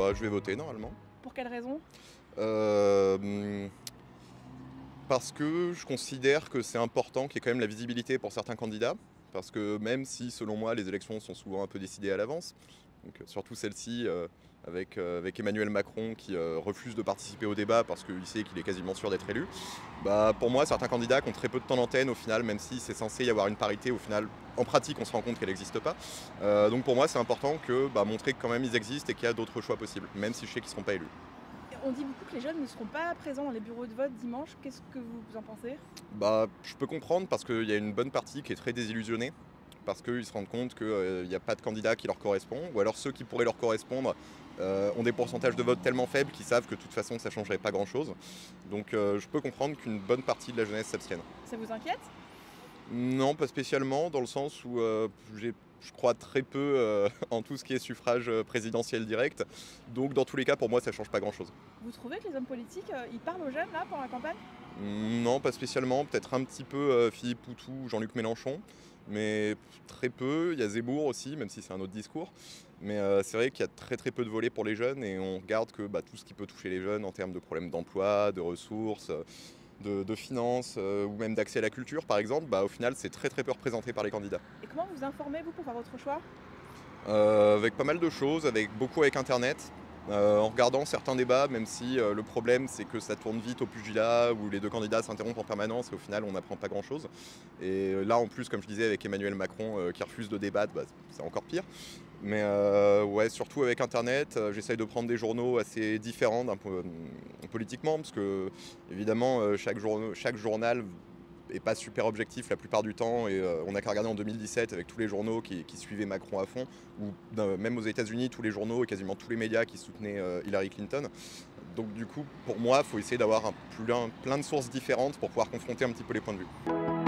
Bah, je vais voter normalement. Pour quelle raison? Euh, Parce que je considère que c'est important qu'il y ait quand même la visibilité pour certains candidats. Parce que même si, selon moi, les élections sont souvent un peu décidées à l'avance, donc surtout celle-ci avec Emmanuel Macron qui refuse de participer au débat parce qu'il sait qu'il est quasiment sûr d'être élu, bah, pour moi, certains candidats qui ont très peu de temps d'antenne au final, même si c'est censé y avoir une parité, au final, en pratique, on se rend compte qu'elle n'existe pas. Donc pour moi, c'est important que montrer que quand même ils existent et qu'il y a d'autres choix possibles, même si je sais qu'ils ne seront pas élus. On dit beaucoup que les jeunes ne seront pas présents dans les bureaux de vote dimanche. Qu'est-ce que vous en pensez? Bah, je peux comprendre parce qu'il y a une bonne partie qui est très désillusionnée, parce qu'ils se rendent compte qu'il n'y a pas de candidat qui leur correspond, ou alors ceux qui pourraient leur correspondre ont des pourcentages de vote tellement faibles qu'ils savent que de toute façon ça ne changerait pas grand-chose. Donc je peux comprendre qu'une bonne partie de la jeunesse s'abstienne. Ça vous inquiète? Non, pas spécialement, dans le sens où je crois très peu en tout ce qui est suffrage présidentiel direct. Donc dans tous les cas, pour moi, ça change pas grand-chose. Vous trouvez que les hommes politiques, ils parlent aux jeunes là pendant la campagne? Non, pas spécialement. Peut-être un petit peu Philippe Poutou ou Jean-Luc Mélenchon, mais très peu. Il y a Zemmour aussi, même si c'est un autre discours. Mais c'est vrai qu'il y a très très peu de volets pour les jeunes et on regarde que tout ce qui peut toucher les jeunes en termes de problèmes d'emploi, de ressources, de finances ou même d'accès à la culture par exemple, au final c'est très très peu représenté par les candidats. Et comment vous informez vous pour faire votre choix? Avec pas mal de choses, beaucoup avec internet, en regardant certains débats, même si le problème c'est que ça tourne vite au pugilat où les deux candidats s'interrompent en permanence et au final on n'apprend pas grand chose. Et là en plus, comme je disais, avec Emmanuel Macron qui refuse de débattre, c'est encore pire. Mais ouais, surtout avec internet, j'essaye de prendre des journaux assez différents politiquement, parce que évidemment chaque journal est pas super objectif la plupart du temps et on n'a qu'à regarder en 2017 avec tous les journaux qui suivaient Macron à fond ou même aux États-Unis tous les journaux et quasiment tous les médias qui soutenaient Hillary Clinton. Donc du coup pour moi il faut essayer d'avoir plein de sources différentes pour pouvoir confronter un petit peu les points de vue.